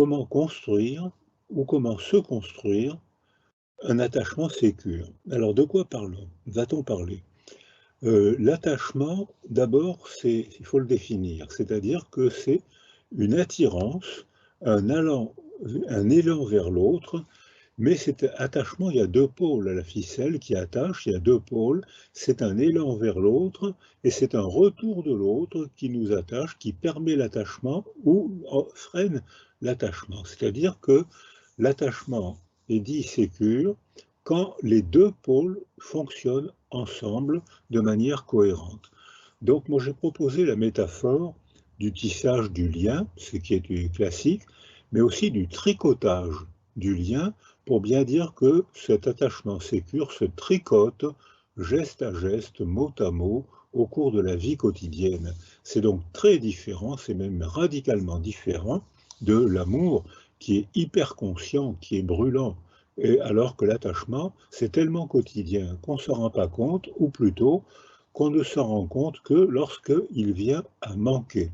comment construire ou comment se construire un attachement sécure. Alors de quoi va-t-on parler? L'attachement, d'abord, il faut le définir, c'est-à-dire que c'est une attirance, un allant un élan vers l'autre, mais cet attachement, il y a 2 pôles à la ficelle qui attachent, il y a 2 pôles, c'est un élan vers l'autre et c'est un retour de l'autre qui nous attache, qui permet l'attachement ou freine l'attachement. C'est-à-dire que l'attachement est dit sécure quand les 2 pôles fonctionnent ensemble de manière cohérente. Donc moi j'ai proposé la métaphore du tissage du lien, ce qui est du classique, mais aussi du tricotage du lien pour bien dire que cet attachement sécure se tricote geste à geste, mot à mot, au cours de la vie quotidienne. C'est donc très différent, c'est même radicalement différent de l'amour qui est hyper conscient, qui est brûlant, et alors que l'attachement, c'est tellement quotidien qu'on ne s'en rend pas compte, ou plutôt qu'on ne s'en rend compte que lorsqu'il vient à manquer.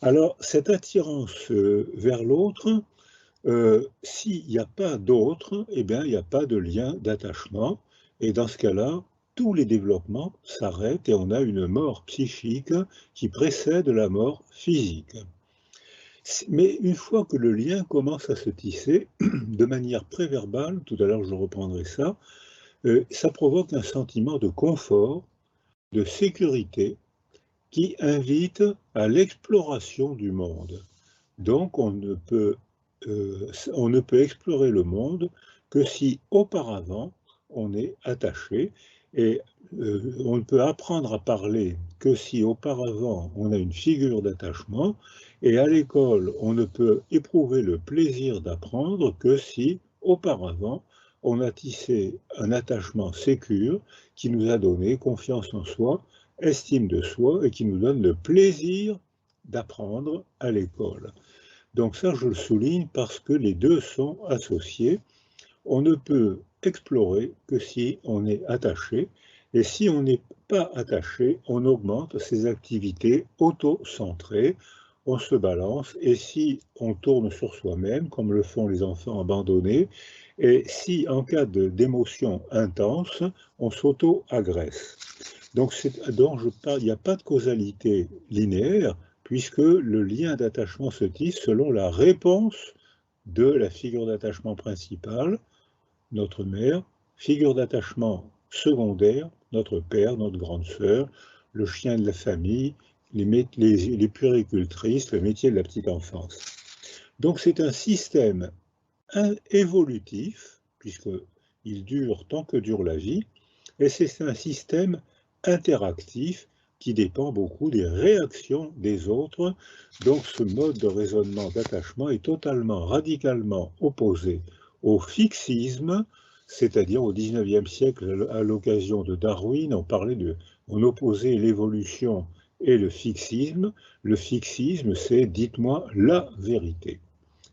Alors, cette attirance vers l'autre, s'il n'y a pas d'autre, eh bien, il n'y a pas de lien d'attachement, et dans ce cas-là, tous les développements s'arrêtent et on a une mort psychique qui précède la mort physique. Mais une fois que le lien commence à se tisser, de manière préverbale, tout à l'heure je reprendrai ça provoque un sentiment de confort, de sécurité, qui invite à l'exploration du monde. Donc on ne peut explorer le monde que si auparavant on est attaché et on ne peut apprendre à parler que si auparavant on a une figure d'attachement et à l'école on ne peut éprouver le plaisir d'apprendre que si auparavant on a tissé un attachement sécure qui nous a donné confiance en soi, estime de soi et qui nous donne le plaisir d'apprendre à l'école. Donc ça, je le souligne parce que les deux sont associés. On ne peut explorer que si on est attaché, et si on n'est pas attaché, on augmente ses activités auto-centrées, on se balance, et si on tourne sur soi-même, comme le font les enfants abandonnés, et si en cas d'émotion intense, on s'auto-agresse. Donc, il n'y a pas de causalité linéaire, puisque le lien d'attachement se tisse selon la réponse de la figure d'attachement principale, notre mère, figure d'attachement secondaire, notre père, notre grande sœur, le chien de la famille, les puéricultrices, le métier de la petite enfance. Donc c'est un système évolutif, puisqu'il dure tant que dure la vie, et c'est un système interactif qui dépend beaucoup des réactions des autres. Donc ce mode de raisonnement d'attachement est totalement, radicalement opposé au fixisme, c'est-à-dire au XIXe siècle, à l'occasion de Darwin, on opposait l'évolution et le fixisme. Le fixisme, c'est « dites-moi la vérité ».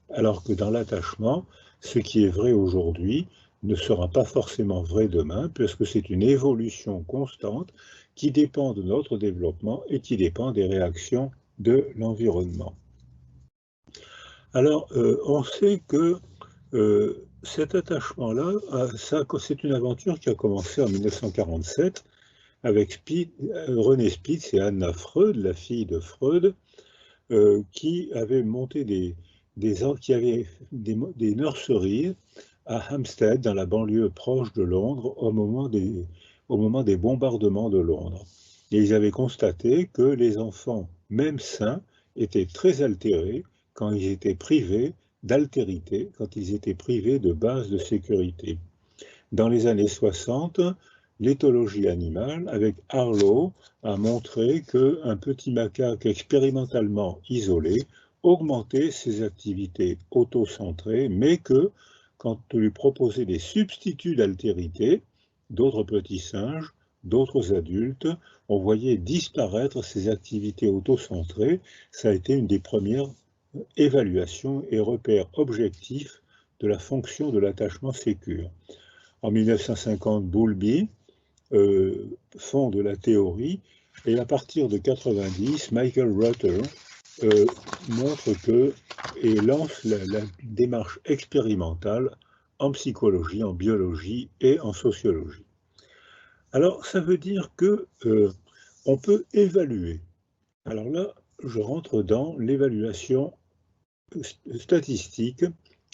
Alors que dans l'attachement, ce qui est vrai aujourd'hui ne sera pas forcément vrai demain, puisque c'est une évolution constante qui dépend de notre développement et qui dépend des réactions de l'environnement. Alors, on sait que cet attachement-là, c'est une aventure qui a commencé en 1947 avec René Spitz et Anna Freud, la fille de Freud, qui avaient monté qui avaient des nurseries à Hampstead, dans la banlieue proche de Londres, au moment des bombardements de Londres. Et ils avaient constaté que les enfants, même sains, étaient très altérés quand ils étaient privés d'altérité, quand ils étaient privés de bases de sécurité. Dans les années 60, l'éthologie animale, avec Harlow, a montré qu'un petit macaque expérimentalement isolé augmentait ses activités auto-centrées, mais que, quand on lui proposait des substituts d'altérité, d'autres petits singes, d'autres adultes, on voyait disparaître ces activités auto-centrées. Ça a été une des premières évaluations et repères objectifs de la fonction de l'attachement sécure. En 1950, Bowlby fonde la théorie, et à partir de 90, Michael Rutter montre que et lance la démarche expérimentale en psychologie, en biologie et en sociologie. Alors, ça veut dire que on peut évaluer. Alors là, je rentre dans l'évaluation statistique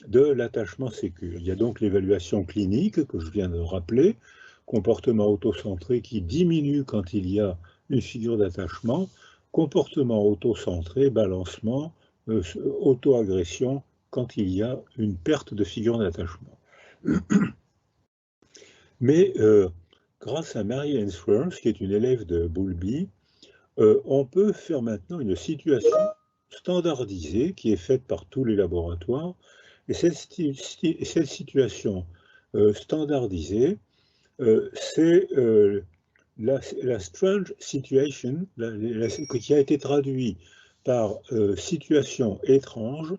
de l'attachement sécure. Il y a donc l'évaluation clinique que je viens de rappeler, comportement autocentré qui diminue quand il y a une figure d'attachement, comportement autocentré, balancement, auto-agression quand il y a une perte de figure d'attachement. Mais grâce à Mary Ann Swarms, qui est une élève de Bowlby, on peut faire maintenant une situation standardisée qui est faite par tous les laboratoires. Et cette situation standardisée, c'est la strange situation, qui a été traduit par situation étrange,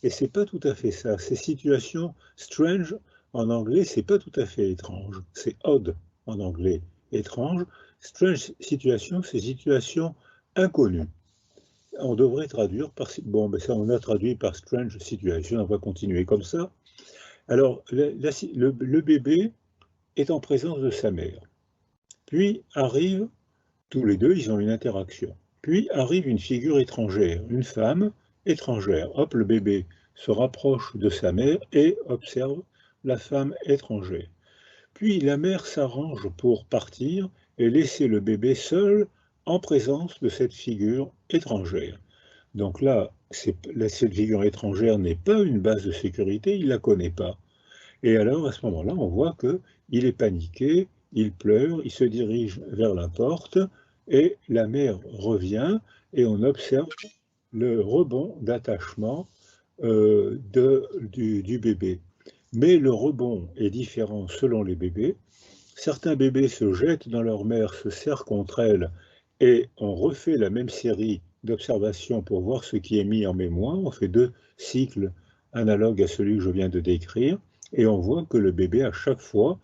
et c'est pas tout à fait ça. Ces situations strange en anglais, c'est pas tout à fait étrange, c'est odd en anglais, étrange. Strange situation, c'est situation inconnue. On devrait traduire par... Bon, ben ça, on a traduit par strange situation, on va continuer comme ça. Alors, le bébé est en présence de sa mère. Puis arrive, tous les deux, ils ont une interaction. Puis arrive une figure étrangère, une femme étrangère. Hop, le bébé se rapproche de sa mère et observe la femme étrangère. Puis la mère s'arrange pour partir et laisser le bébé seul en présence de cette figure étrangère. Donc là, cette figure étrangère n'est pas une base de sécurité, il ne la connaît pas. Et alors, à ce moment-là, on voit qu'il est paniqué, il pleure, il se dirige vers la porte, et la mère revient, et on observe le rebond d'attachement du bébé. Mais le rebond est différent selon les bébés. Certains bébés se jettent dans leur mère, se serrent contre elle, et on refait la même série d'observations pour voir ce qui est mis en mémoire. On fait 2 cycles analogues à celui que je viens de décrire, et on voit que le bébé, à chaque fois,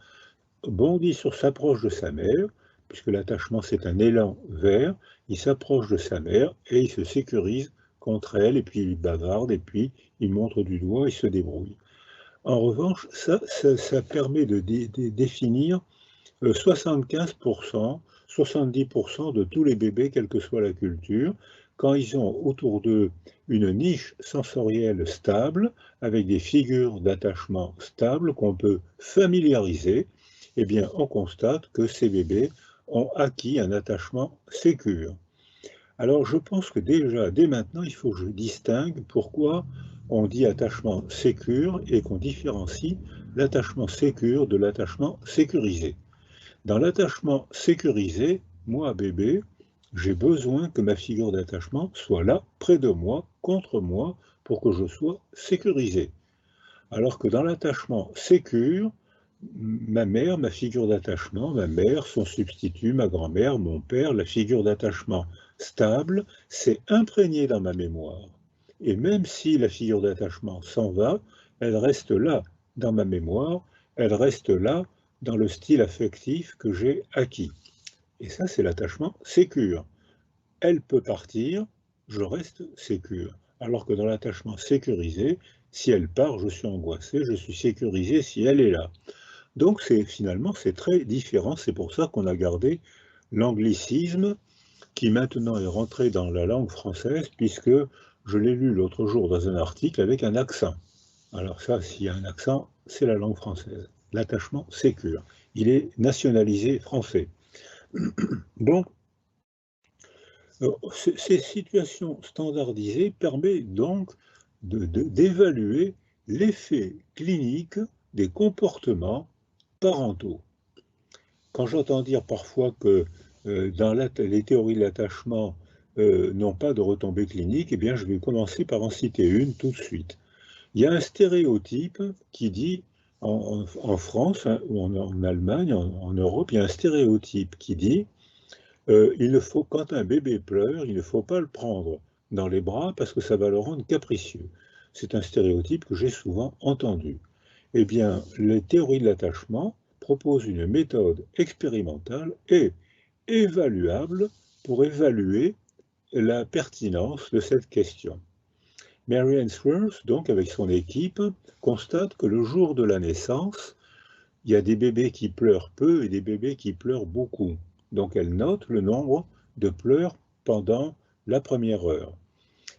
s'approche de sa mère, puisque l'attachement c'est un élan vers, il s'approche de sa mère et il se sécurise contre elle, et puis il bavarde, et puis il montre du doigt, il se débrouille. En revanche, ça permet de définir 75%, 70% de tous les bébés, quelle que soit la culture, quand ils ont autour d'eux une niche sensorielle stable, avec des figures d'attachement stables qu'on peut familiariser, eh bien, on constate que ces bébés ont acquis un attachement sécure. Alors, je pense que déjà, dès maintenant, il faut que je distingue pourquoi on dit attachement sécure et qu'on différencie l'attachement sécure de l'attachement sécurisé. Dans l'attachement sécurisé, moi, bébé, j'ai besoin que ma figure d'attachement soit là, près de moi, contre moi, pour que je sois sécurisé. Alors que dans l'attachement sécure, ma mère, ma figure d'attachement, ma mère, son substitut, ma grand-mère, mon père, la figure d'attachement stable, c'est imprégné dans ma mémoire. Et même si la figure d'attachement s'en va, elle reste là dans ma mémoire, elle reste là dans le style affectif que j'ai acquis. Et ça, c'est l'attachement sécure. Elle peut partir, je reste sécure. Alors que dans l'attachement sécurisé, si elle part, je suis angoissé, je suis sécurisé si elle est là. Donc finalement, c'est très différent. C'est pour ça qu'on a gardé l'anglicisme qui maintenant est rentré dans la langue française, puisque je l'ai lu l'autre jour dans un article avec un accent. Alors ça, s'il y a un accent, c'est la langue française. L'attachement sécure. Il est nationalisé français. Donc, ces situations standardisées permettent donc d'évaluer l'effet clinique des comportements parentaux. Quand j'entends dire parfois que dans les théories de l'attachement n'ont pas de retombées cliniques, eh bien je vais commencer par en citer une tout de suite. Il y a un stéréotype qui dit, en France, hein, ou en Allemagne, en Europe, il y a un stéréotype qui dit quand un bébé pleure, il ne faut pas le prendre dans les bras parce que ça va le rendre capricieux. C'est un stéréotype que j'ai souvent entendu. Eh bien, les théories de l'attachement proposent une méthode expérimentale et évaluable pour évaluer la pertinence de cette question. Mary Ainsworth, donc avec son équipe, constate que le jour de la naissance, il y a des bébés qui pleurent peu et des bébés qui pleurent beaucoup. Donc elle note le nombre de pleurs pendant la première heure.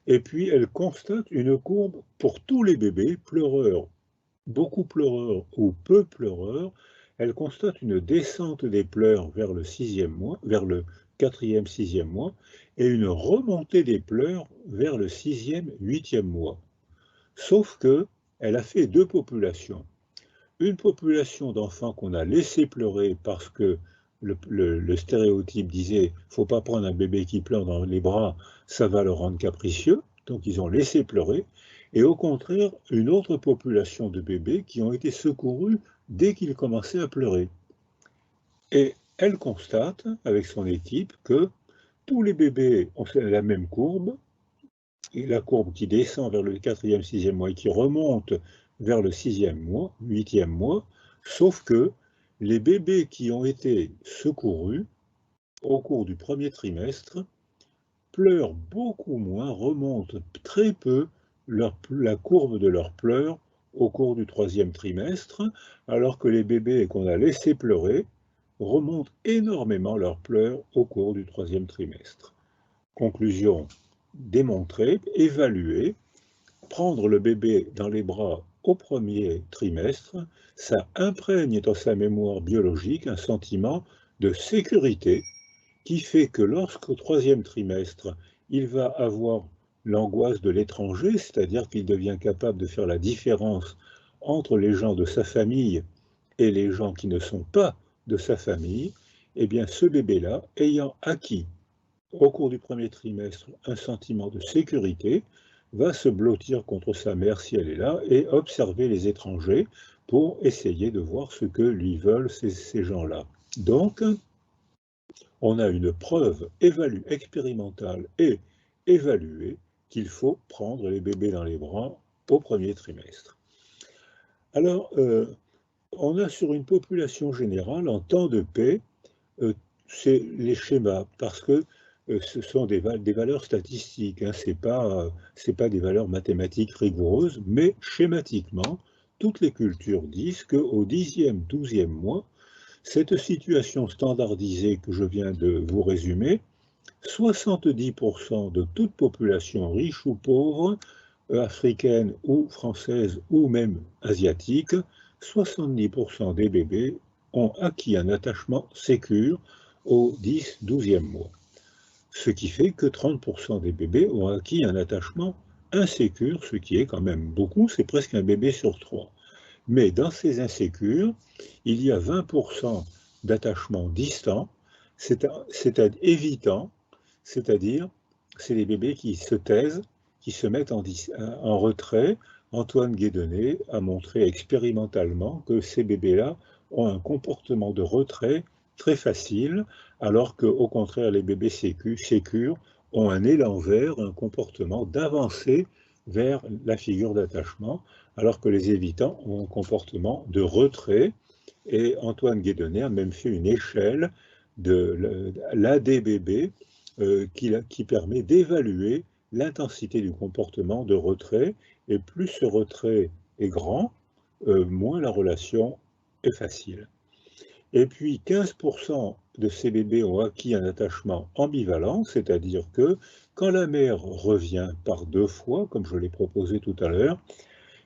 Et puis elle constate une courbe pour tous les bébés, pleureurs, beaucoup pleureurs ou peu pleureurs. Elle constate une descente des pleurs vers le 6e mois, vers le 4e, 6e mois, et une remontée des pleurs vers le 6e, 8e mois. Sauf que elle a fait deux populations. Une population d'enfants qu'on a laissé pleurer parce que le stéréotype disait « faut pas prendre un bébé qui pleure dans les bras, ça va le rendre capricieux », donc ils ont laissé pleurer, et au contraire, une autre population de bébés qui ont été secourus dès qu'ils commençaient à pleurer. Et elle constate, avec son équipe, que tous les bébés ont la même courbe, et la courbe qui descend vers le 4e, 6e mois et qui remonte vers le 6e mois, 8e mois, sauf que les bébés qui ont été secourus au cours du premier trimestre pleurent beaucoup moins, remontent très peu la courbe de leurs pleurs au cours du 3e trimestre, alors que les bébés qu'on a laissés pleurer remontent énormément leurs pleurs au cours du 3e trimestre. Conclusion démontrer, évaluer, prendre le bébé dans les bras au premier trimestre, ça imprègne dans sa mémoire biologique un sentiment de sécurité qui fait que lorsqu'au 3e trimestre, il va avoir l'angoisse de l'étranger, c'est-à-dire qu'il devient capable de faire la différence entre les gens de sa famille et les gens qui ne sont pas de sa famille, eh bien ce bébé-là, ayant acquis au cours du premier trimestre un sentiment de sécurité, va se blottir contre sa mère si elle est là et observer les étrangers pour essayer de voir ce que lui veulent ces gens-là. Donc, on a une preuve expérimentale et évaluée qu'il faut prendre les bébés dans les bras au premier trimestre. Alors, on a sur une population générale, en temps de paix, c'est les schémas, parce que ce sont des valeurs statistiques, hein, c'est pas des valeurs mathématiques rigoureuses, mais schématiquement, toutes les cultures disent qu'au 10e, 12e mois, cette situation standardisée que je viens de vous résumer, 70% de toute population riche ou pauvre, africaine ou française ou même asiatique, 70% des bébés ont acquis un attachement sécure au 10-12e mois. Ce qui fait que 30% des bébés ont acquis un attachement insécure, ce qui est quand même beaucoup, c'est presque un bébé sur 3. Mais dans ces insécures, il y a 20% d'attachement distant, évitant, c'est-à-dire c'est les bébés qui se taisent, qui se mettent en retrait. Antoine Guédonnet a montré expérimentalement que ces bébés-là ont un comportement de retrait très facile, alors qu'au contraire, les bébés sécures ont un élan vers un comportement d'avancée vers la figure d'attachement, alors que les évitants ont un comportement de retrait. Et Antoine Guédonnet a même fait une échelle de l'ADBB qui permet d'évaluer l'intensité du comportement de retrait, et plus ce retrait est grand, moins la relation est facile. Et puis 15% de ces bébés ont acquis un attachement ambivalent, c'est-à-dire que quand la mère revient par 2 fois, comme je l'ai proposé tout à l'heure,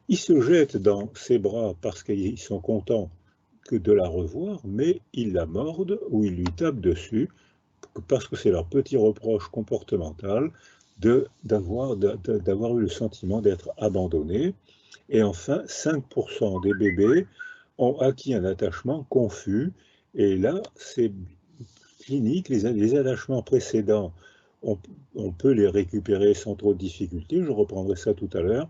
ils se jettent dans ses bras parce qu'ils sont contents que de la revoir, mais ils la mordent ou ils lui tapent dessus parce que c'est leur petit reproche comportemental d'avoir eu le sentiment d'être abandonnés. Et enfin, 5% des bébés ont acquis un attachement confus. Et là, c'est clinique, les attachements précédents, on peut les récupérer sans trop de difficulté, je reprendrai ça tout à l'heure,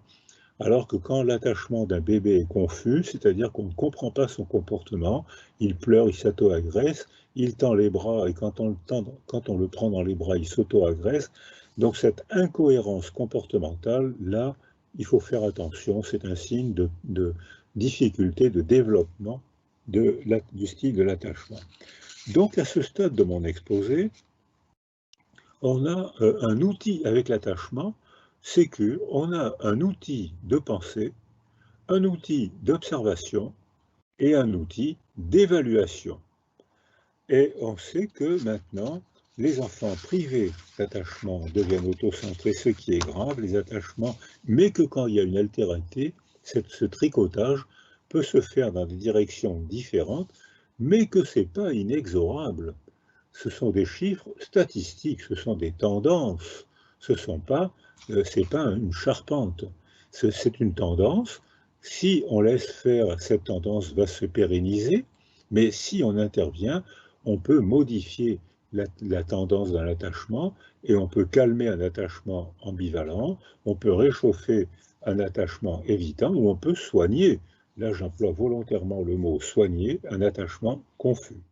alors que quand l'attachement d'un bébé est confus, c'est-à-dire qu'on ne comprend pas son comportement, il pleure, il s'auto-agresse, il tend les bras, et quand on le prend dans les bras, il s'auto-agresse. Donc cette incohérence comportementale, là, il faut faire attention, c'est un signe de difficulté de développement du style de l'attachement. Donc à ce stade de mon exposé, on a un outil avec l'attachement, c'est qu'on a un outil de pensée, un outil d'observation et un outil d'évaluation. Et on sait que maintenant, les enfants privés d'attachement deviennent autocentrés, ce qui est grave, les attachements, mais que quand il y a une altérité, ce tricotage peut se faire dans des directions différentes, mais que ce n'est pas inexorable. Ce sont des chiffres statistiques, ce sont des tendances, c'est pas une charpente, c'est une tendance. Si on laisse faire, cette tendance va se pérenniser, mais si on intervient, on peut modifier la tendance dans l'attachement et on peut calmer un attachement ambivalent, on peut réchauffer un attachement évitant ou on peut soigner, là j'emploie volontairement le mot soigner, un attachement confus.